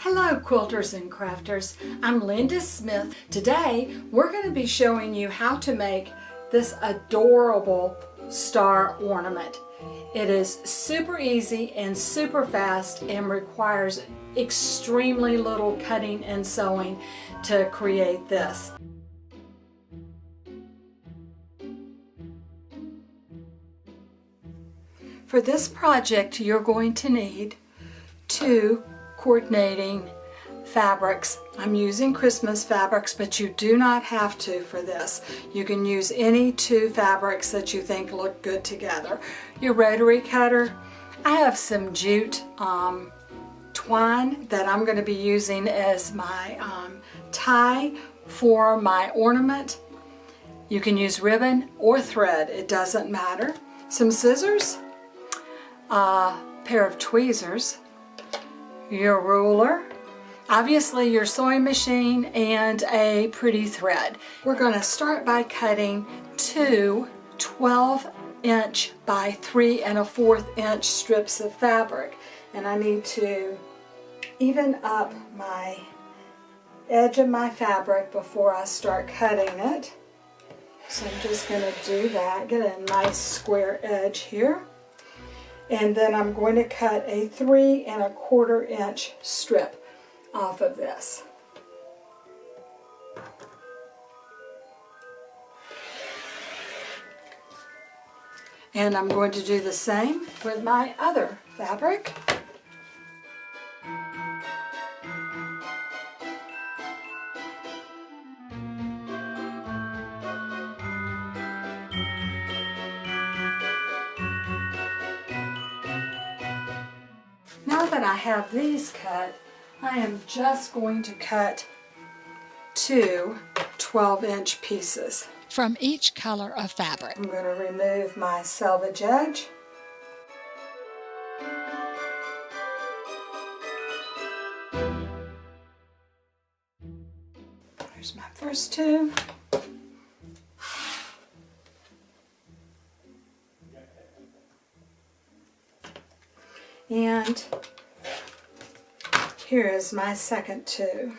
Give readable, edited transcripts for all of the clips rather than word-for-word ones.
Hello quilters and crafters, I'm Linda Smith. Today we're going to be showing you how to make this adorable star ornament. It is super easy and super fast and requires extremely little cutting and sewing to create this. For this project you're going to need two coordinating fabrics. I'm using Christmas fabrics, but you do not have to for this. You can use any two fabrics that you think look good together. Your rotary cutter. I have some jute twine that I'm going to be using as my tie for my ornament. You can use ribbon or thread, it doesn't matter. Some scissors, a pair of tweezers, your ruler, obviously your sewing machine, and a pretty thread. We're going to start by cutting two 12-inch by 3 1/4 inch strips of fabric, and I need to even up my edge of my fabric before I start cutting it. So I'm just going to do that, get a nice square edge here. And then I'm going to cut a 3 1/4 inch strip off of this. And I'm going to do the same with my other fabric. Now that I have these cut, I am just going to cut two 12-inch pieces from each color of fabric. I'm going to remove my selvage edge. There's my first two. And here is my second two.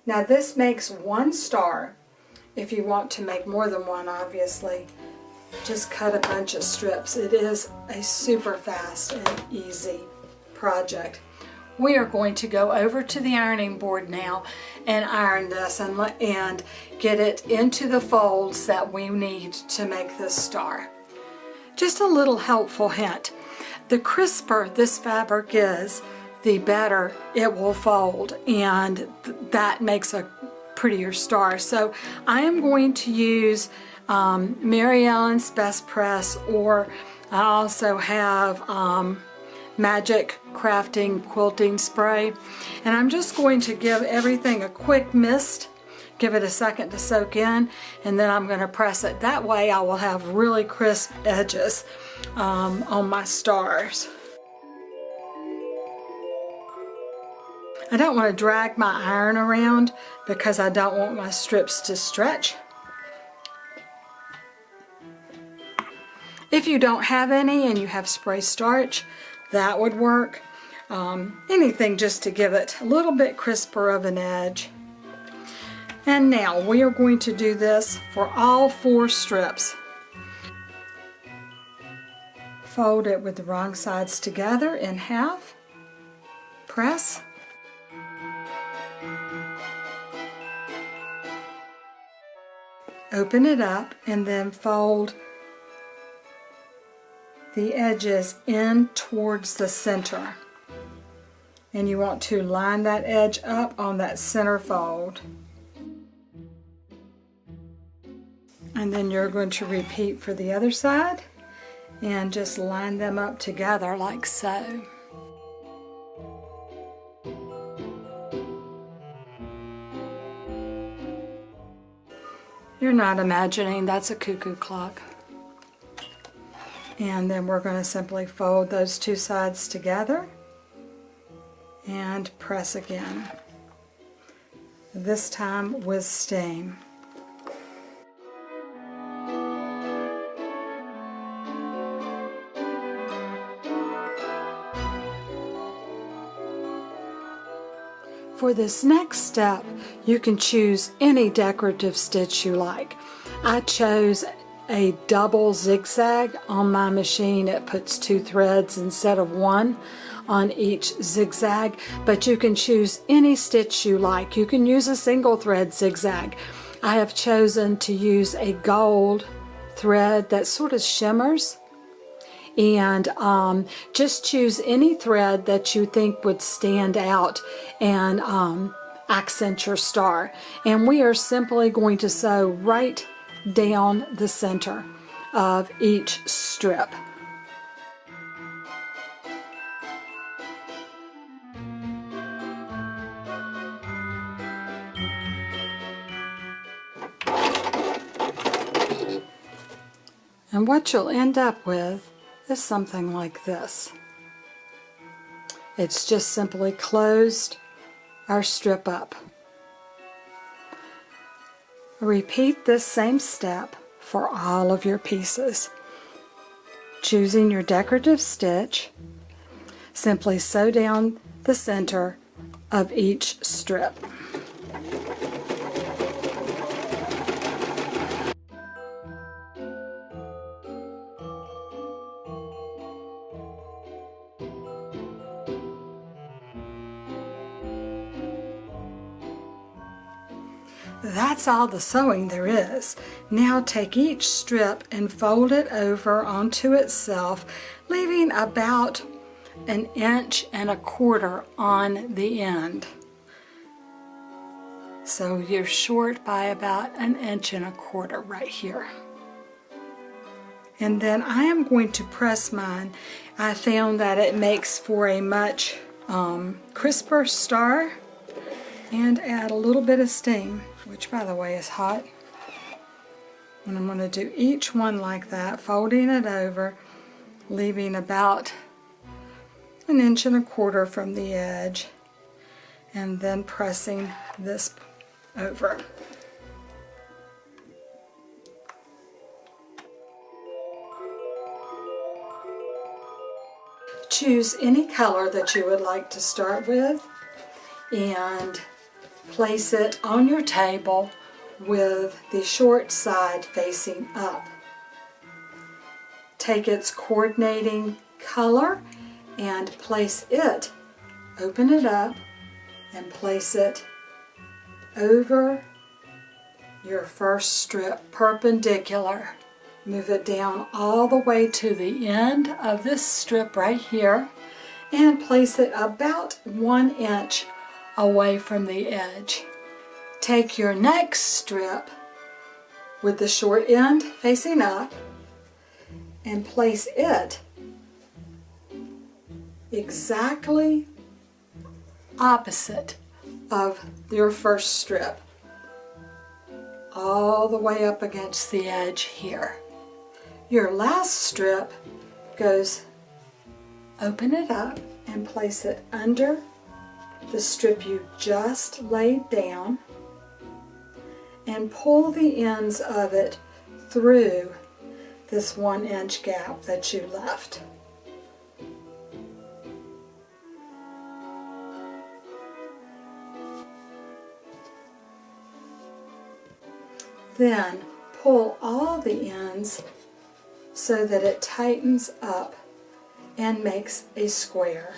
Now this makes one star. If you want to make more than one, obviously, just cut a bunch of strips. It is a super fast and easy project. We are going to go over to the ironing board now and iron this and get it into the folds that we need to make this star. Just a little helpful hint. The crisper this fabric is, the better it will fold, and that makes a prettier star. So I am going to use Mary Ellen's Best Press, or I also have Magic Crafting Quilting Spray, and I'm just going to give everything a quick mist, give it a second to soak in, and then I'm going to press it. That way I will have really crisp edges on my stars. I don't want to drag my iron around because I don't want my strips to stretch. If you don't have any and you have spray starch, that would work. Anything just to give it a little bit crisper of an edge. And now we are going to do this for all 4 strips. Fold it with the wrong sides together in half. Press. Open it up and then fold the edges in towards the center. And you want to line that edge up on that center fold. And then you're going to repeat for the other side and just line them up together like so. You're not imagining that's a cuckoo clock. And then we're going to simply fold those 2 sides together and press again. This time with steam. For this next step, you can choose any decorative stitch you like. I chose a double zigzag on my machine. It puts 2 threads instead of 1 on each zigzag, but you can choose any stitch you like. You can use a single thread zigzag. I have chosen to use a gold thread that sort of shimmers, and just choose any thread that you think would stand out and accent your star. And we are simply going to sew right down the center of each strip. And what you'll end up with is something like this. It's just simply closed our strip up. Repeat this same step for all of your pieces. Choosing your decorative stitch, simply sew down the center of each strip. That's all the sewing there is. Now take each strip and fold it over onto itself, leaving about 1.25 inches on the end. So you're short by about 1.25 inches right here. And then I am going to press mine. I found that it makes for a much crisper star, and add a little bit of steam, which by the way is hot. And I'm going to do each one like that, folding it over, leaving about 1.25 inches from the edge, and then pressing this over. Choose any color that you would like to start with and place it on your table with the short side facing up. Take its coordinating color and place it, open it up, and place it over your first strip perpendicular. Move it down all the way to the end of this strip right here and place it about 1 inch away from the edge. Take your next strip with the short end facing up and place it exactly opposite of your first strip, all the way up against the edge here. Your last strip goes, open it up and place it under the strip you just laid down and pull the ends of it through this 1 inch gap that you left. Then pull all the ends so that it tightens up and makes a square.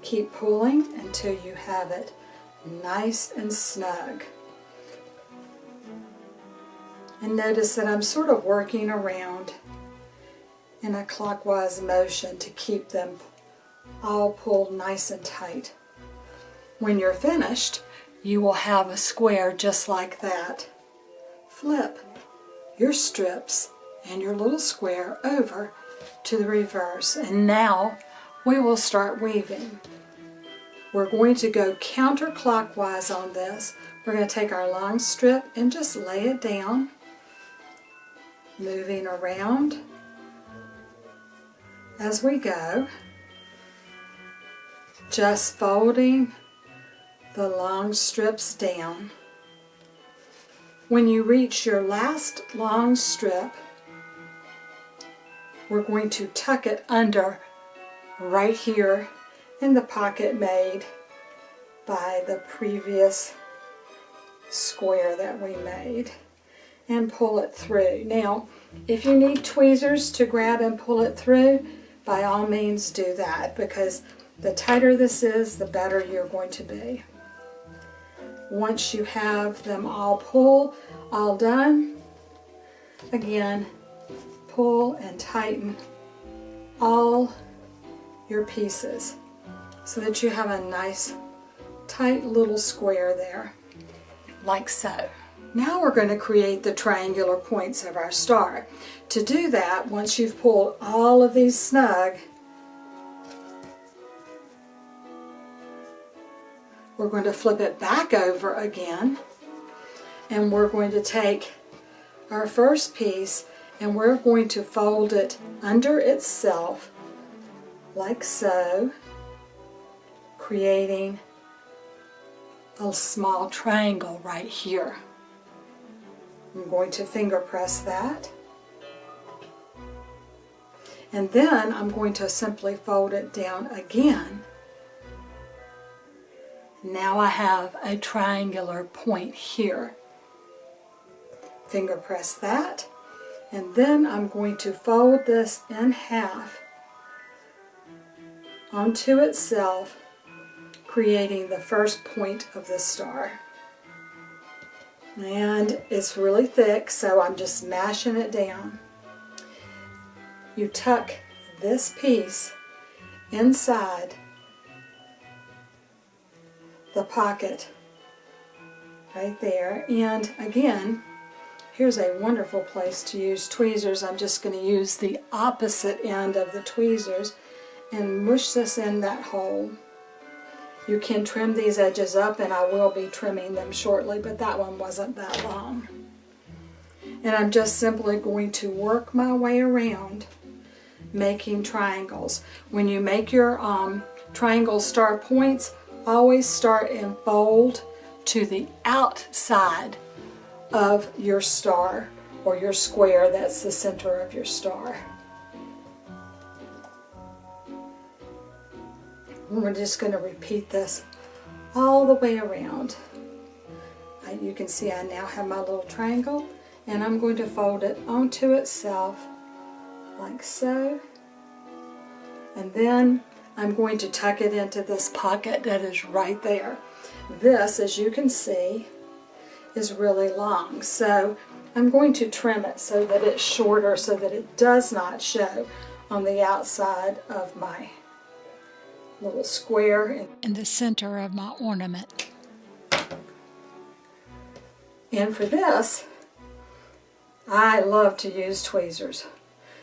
Keep pulling until you have it nice and snug. And notice that I'm sort of working around in a clockwise motion to keep them all pulled nice and tight. When you're finished, you will have a square just like that. Flip your strips and your little square over to the reverse, and now we will start weaving. We're going to go counterclockwise on this. We're going to take our long strip and just lay it down, moving around as we go, just folding the long strips down. When you reach your last long strip, we're going to tuck it under right here in the pocket made by the previous square that we made and pull it through. Now, if you need tweezers to grab and pull it through, by all means do that, because the tighter this is, the better you're going to be. Once you have them all done, again, pull and tighten all your pieces so that you have a nice tight little square there, like so. Now we're going to create the triangular points of our star. To do that, once you've pulled all of these snug, we're going to flip it back over again, and we're going to take our first piece and we're going to fold it under itself like so, creating a small triangle right here. I'm going to finger press that, and then I'm going to simply fold it down again. Now I have a triangular point here. Finger press that, and then I'm going to fold this in half onto itself, creating the first point of the star. And it's really thick, so I'm just mashing it down. You tuck this piece inside the pocket right there, and again, here's a wonderful place to use tweezers. I'm just going to use the opposite end of the tweezers and mush this in that hole. You can trim these edges up, and I will be trimming them shortly, but that one wasn't that long. And I'm just simply going to work my way around making triangles. When you make your triangle star points, always start and fold to the outside of your star or your square that's the center of your star. We're just going to repeat this all the way around. You can see I now have my little triangle, and I'm going to fold it onto itself like so, and then I'm going to tuck it into this pocket that is right there. This, as you can see, is really long, so I'm going to trim it so that it's shorter so that it does not show on the outside of my little square in the center of my ornament. And for this, I love to use tweezers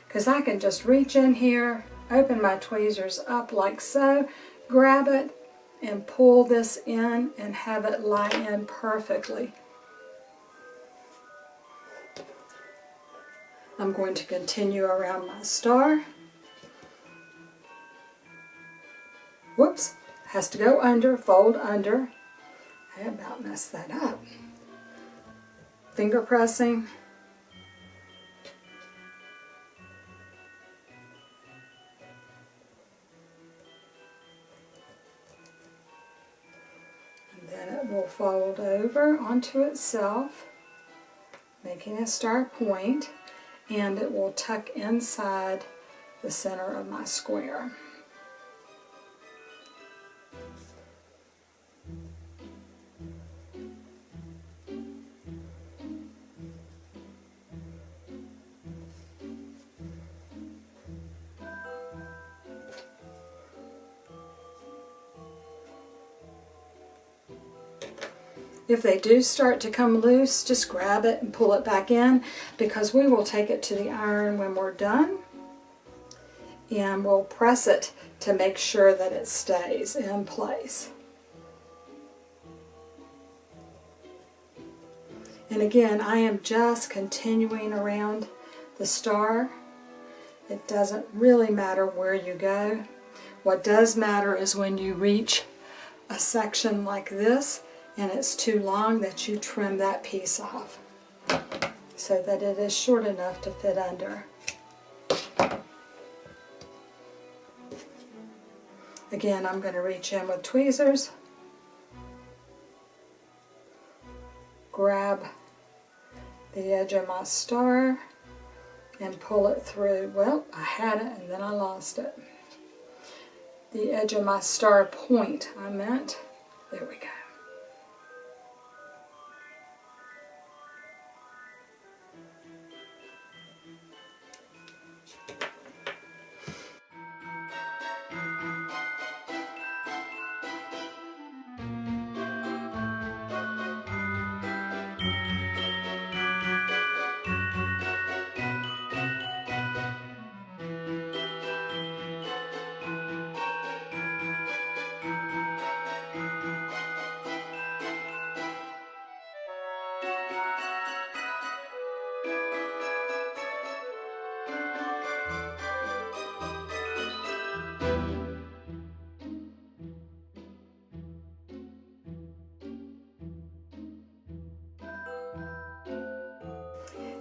because I can just reach in here, open my tweezers up like so, grab it, and pull this in and have it lie in perfectly. I'm going to continue around my star. Whoops, has to go under, fold under. I about messed that up. Finger pressing. And then it will fold over onto itself, making a star point, and it will tuck inside the center of my square. If they do start to come loose, just grab it and pull it back in, because we will take it to the iron when we're done, and we'll press it to make sure that it stays in place. And again, I am just continuing around the star. It doesn't really matter where you go. What does matter is when you reach a section like this and it's too long, that you trim that piece off so that it is short enough to fit under. Again, I'm going to reach in with tweezers grab the edge of my star and pull it through. Well, I had it and then I lost it. The edge of my star point, I meant. There we go.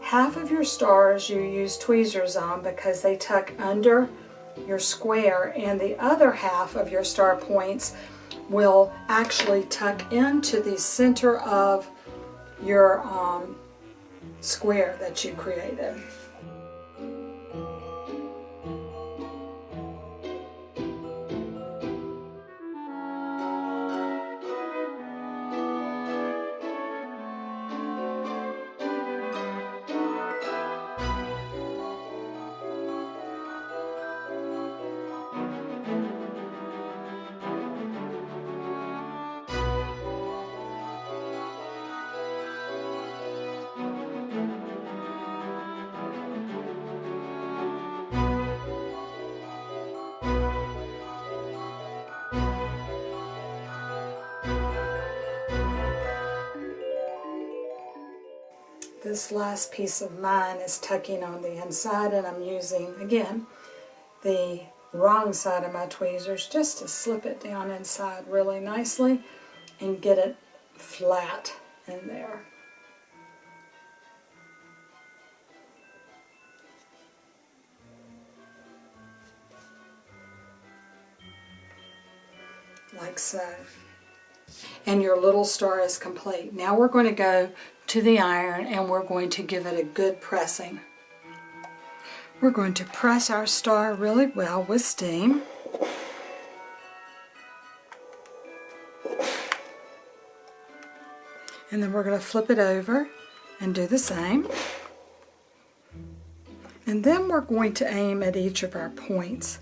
Half of your stars you use tweezers on because they tuck under your square, and the other half of your star points will actually tuck into the center of your square that you created. This last piece of mine is tucking on the inside, and I'm using, again, the wrong side of my tweezers just to slip it down inside really nicely and get it flat in there. Like so. And your little star is complete. Now we're going to go to the iron and we're going to give it a good pressing. We're going to press our star really well with steam. And then we're going to flip it over and do the same. And then we're going to aim at each of our points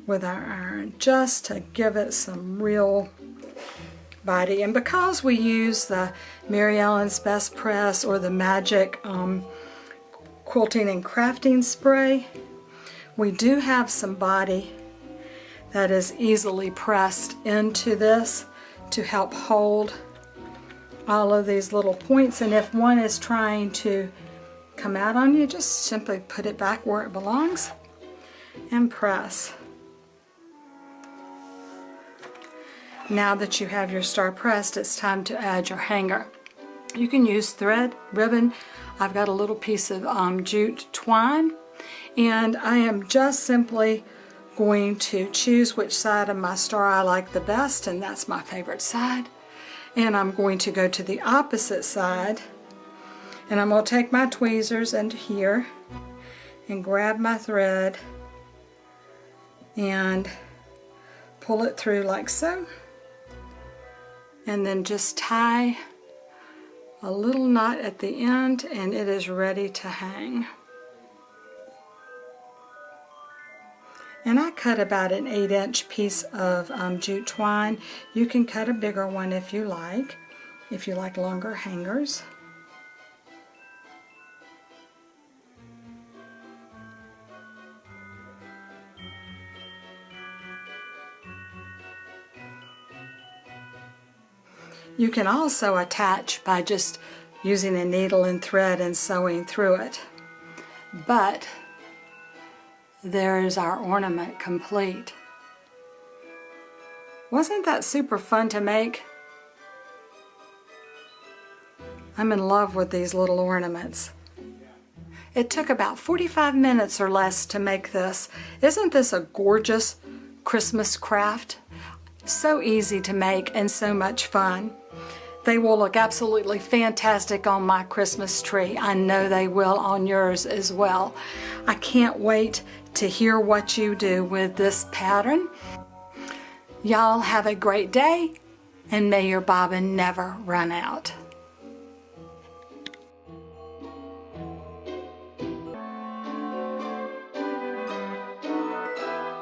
with our iron just to give it some real body. And because we use the Mary Ellen's Best Press or the Magic quilting and crafting spray, we do have some body that is easily pressed into this to help hold all of these little points. And if one is trying to come out on you, just simply put it back where it belongs and press. Now that you have your star pressed, it's time to add your hanger. You can use thread, ribbon. I've got a little piece of jute twine, and I am just simply going to choose which side of my star I like the best, and that's my favorite side. And I'm going to go to the opposite side, and I'm going to take my tweezers into here and grab my thread and pull it through like so. And then just tie a little knot at the end, and it is ready to hang. And I cut about an 8-inch piece of jute twine. You can cut a bigger one if you like longer hangers. You can also attach by just using a needle and thread and sewing through it. But there is our ornament complete. Wasn't that super fun to make? I'm in love with these little ornaments. It took about 45 minutes or less to make this. Isn't this a gorgeous Christmas craft? So easy to make and so much fun. They will look absolutely fantastic on my Christmas tree. I know they will on yours as well. I can't wait to hear what you do with this pattern. Y'all have a great day, and may your bobbin never run out.